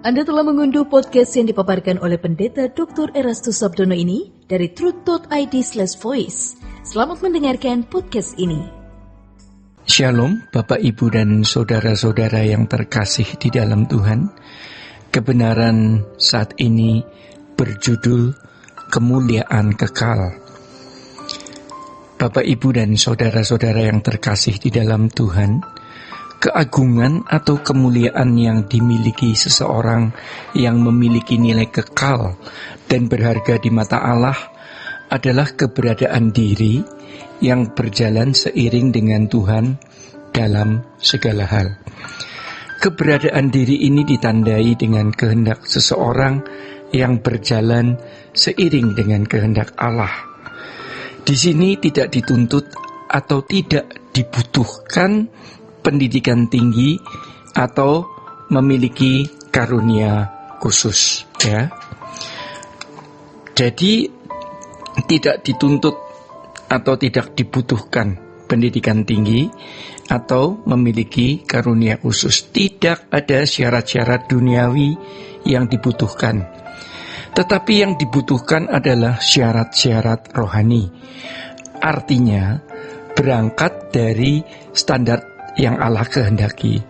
Anda telah mengunduh podcast yang dipaparkan oleh Pendeta Dr. Erastus Sabdono ini dari truth.id/voice. Selamat mendengarkan podcast ini. Shalom Bapak Ibu dan Saudara-saudara yang terkasih di dalam Tuhan. Kebenaran saat ini berjudul Kemuliaan Kekal. Bapak Ibu dan Saudara-saudara yang terkasih di dalam Tuhan, keagungan atau kemuliaan yang dimiliki seseorang yang memiliki nilai kekal dan berharga di mata Allah adalah keberadaan diri yang berjalan seiring dengan Tuhan dalam segala hal. Keberadaan diri ini ditandai dengan kehendak seseorang yang berjalan seiring dengan kehendak Allah. Di sini tidak dituntut atau tidak dibutuhkan pendidikan tinggi atau memiliki karunia khusus, ya. Jadi tidak dituntut atau tidak dibutuhkan pendidikan tinggi atau memiliki karunia khusus. Tidak ada syarat-syarat duniawi yang dibutuhkan. Tetapi yang dibutuhkan adalah syarat-syarat rohani. Artinya berangkat dari standar yang Allah kehendaki.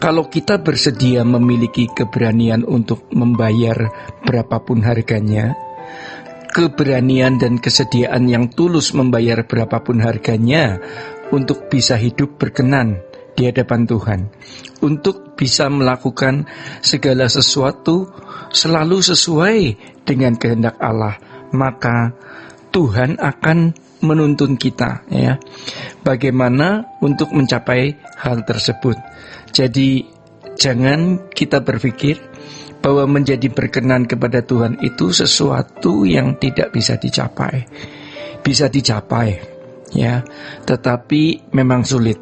Kalau kita bersedia memiliki keberanian untuk membayar berapapun harganya, keberanian dan kesediaan yang tulus membayar berapapun harganya untuk bisa hidup berkenan di hadapan Tuhan, untuk bisa melakukan segala sesuatu selalu sesuai dengan kehendak Allah, maka Tuhan akan menuntun kita, ya, bagaimana untuk mencapai hal tersebut. Jadi jangan kita berpikir bahwa menjadi berkenan kepada Tuhan itu sesuatu yang tidak bisa dicapai. Bisa dicapai, ya, tetapi memang sulit.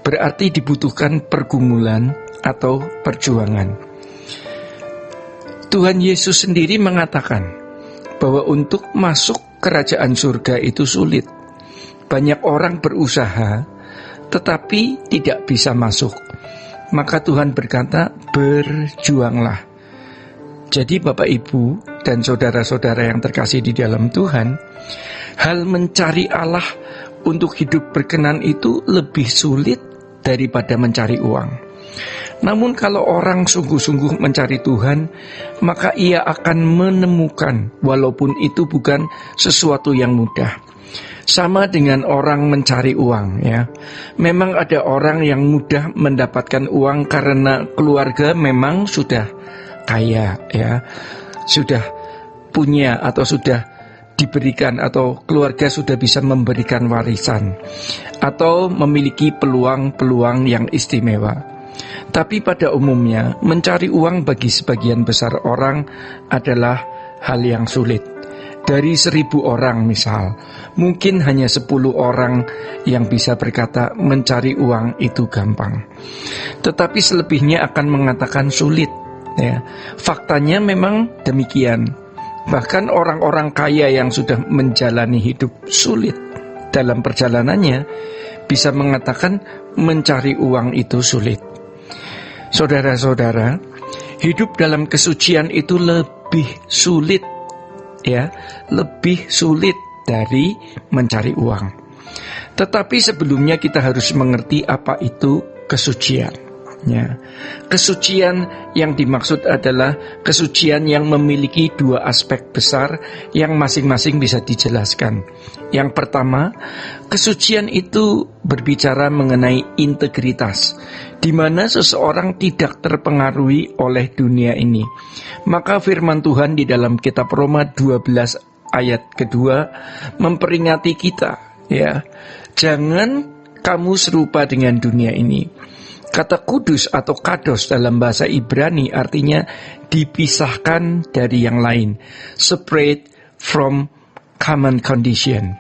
Berarti dibutuhkan pergumulan atau perjuangan. Tuhan Yesus sendiri mengatakan bahwa untuk masuk kerajaan surga itu sulit. Banyak orang berusaha tetapi tidak bisa masuk. Maka Tuhan berkata, berjuanglah. Jadi Bapak Ibu dan saudara-saudara yang terkasih di dalam Tuhan, hal mencari Allah untuk hidup berkenan itu lebih sulit daripada mencari uang. Namun kalau orang sungguh-sungguh mencari Tuhan, maka ia akan menemukan, walaupun itu bukan sesuatu yang mudah. Sama dengan orang mencari uang, ya. Memang ada orang yang mudah mendapatkan uang karena keluarga memang sudah kaya, ya. Sudah punya atau sudah diberikan, atau keluarga sudah bisa memberikan warisan, atau memiliki peluang-peluang yang istimewa. Tapi pada umumnya mencari uang bagi sebagian besar orang adalah hal yang sulit. Dari 1.000 orang misal, mungkin hanya 10 orang yang bisa berkata mencari uang itu gampang. Tetapi selebihnya akan mengatakan sulit, ya. Faktanya memang demikian. Bahkan orang-orang kaya yang sudah menjalani hidup sulit dalam perjalanannya bisa mengatakan mencari uang itu sulit. Saudara-saudara, hidup dalam kesucian itu lebih sulit, ya, lebih sulit dari mencari uang. Tetapi sebelumnya kita harus mengerti apa itu kesucian. Ya, kesucian yang dimaksud adalah kesucian yang memiliki dua aspek besar yang masing-masing bisa dijelaskan. Yang pertama, kesucian itu berbicara mengenai integritas, di mana seseorang tidak terpengaruhi oleh dunia ini. Maka firman Tuhan di dalam kitab Roma 12 ayat kedua memperingati kita, ya, jangan kamu serupa dengan dunia ini. Kata kudus atau kados dalam bahasa Ibrani artinya dipisahkan dari yang lain, separate from common condition,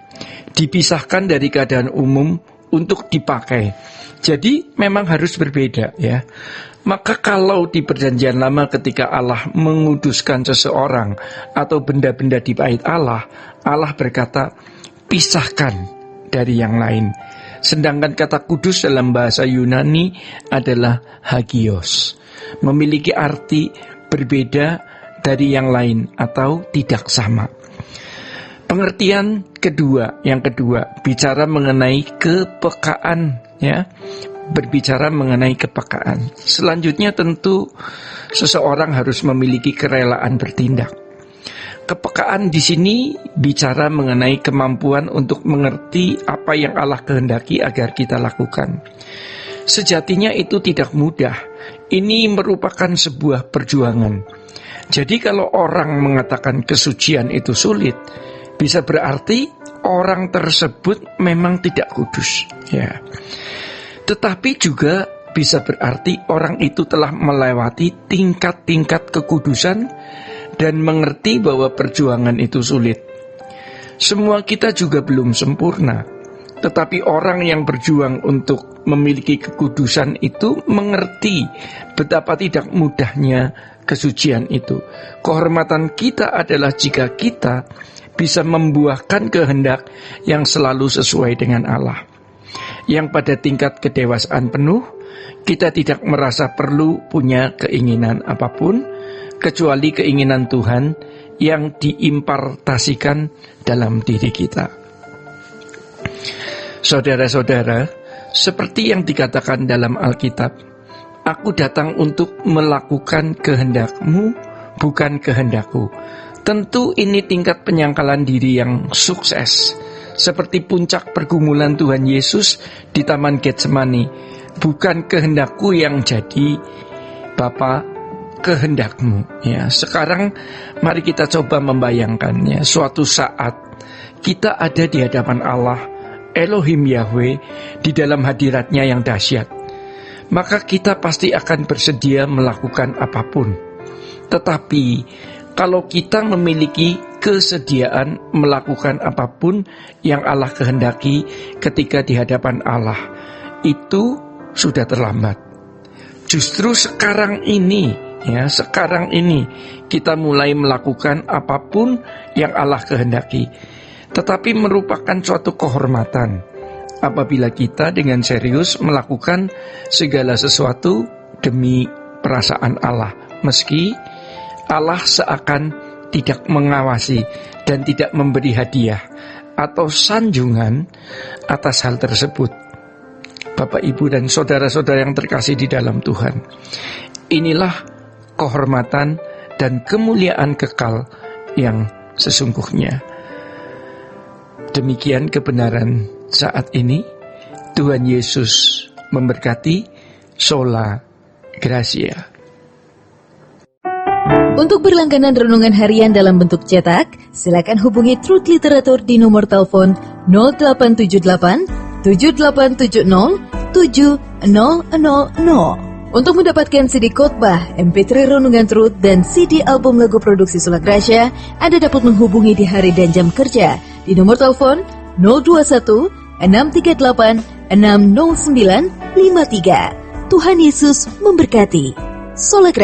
dipisahkan dari keadaan umum untuk dipakai. Jadi memang harus berbeda, ya. Maka kalau di perjanjian lama ketika Allah menguduskan seseorang atau benda-benda di bait Allah, Allah berkata pisahkan dari yang lain. Sedangkan kata kudus dalam bahasa Yunani adalah hagios. memiliki arti berbeda dari yang lain atau tidak sama. Pengertian yang kedua, bicara mengenai kepekaan, ya. Berbicara mengenai kepekaan. Selanjutnya tentu seseorang harus memiliki kerelaan bertindak. Kepekaan di sini bicara mengenai kemampuan untuk mengerti apa yang Allah kehendaki agar kita lakukan. Sejatinya itu tidak mudah. Ini merupakan sebuah perjuangan. Jadi kalau orang mengatakan kesucian itu sulit, bisa berarti orang tersebut memang tidak kudus, ya. Tetapi juga bisa berarti orang itu telah melewati tingkat-tingkat kekudusan dan mengerti bahwa perjuangan itu sulit. Semua kita juga belum sempurna, tetapi orang yang berjuang untuk memiliki kekudusan itu mengerti betapa tidak mudahnya kesucian itu. Kehormatan kita adalah jika kita bisa membuahkan kehendak yang selalu sesuai dengan Allah, yang pada tingkat kedewasaan penuh kita tidak merasa perlu punya keinginan apapun kecuali keinginan Tuhan yang diimpartasikan dalam diri kita. Saudara-saudara, seperti yang dikatakan dalam Alkitab, aku datang untuk melakukan kehendak-Mu, bukan kehendak-Ku. Tentu ini tingkat penyangkalan diri yang sukses, seperti puncak pergumulan Tuhan Yesus di Taman Getsemani. Bukan kehendak-Ku yang jadi, Bapa, kehendak-Mu. Ya, sekarang mari kita coba membayangkannya. Suatu saat kita ada di hadapan Allah, Elohim Yahweh, di dalam hadiratnya yang dahsyat. Maka kita pasti akan bersedia melakukan apapun. Tetapi kalau kita memiliki kesediaan melakukan apapun yang Allah kehendaki ketika di hadapan Allah, itu sudah terlambat. Justru sekarang ini kita mulai melakukan apapun yang Allah kehendaki. Tetapi merupakan suatu kehormatan apabila kita dengan serius melakukan segala sesuatu demi perasaan Allah, meski Allah seakan tidak mengawasi dan tidak memberi hadiah atau sanjungan atas hal tersebut. Bapak, Ibu, dan saudara-saudara yang terkasih di dalam Tuhan, inilah kehormatan dan kemuliaan kekal yang sesungguhnya. Demikian kebenaran saat ini. Tuhan Yesus memberkati. Sola Gracia. Untuk berlangganan renungan harian dalam bentuk cetak, silakan hubungi Truth Literatur di nomor telepon 0878 7870 7000. Untuk mendapatkan CD khotbah, MP3 renungan Truth, dan CD album lagu produksi Sola Gracia, Anda dapat menghubungi di hari dan jam kerja di nomor telepon 021 638 60953. Tuhan Yesus memberkati. Sola Gracia.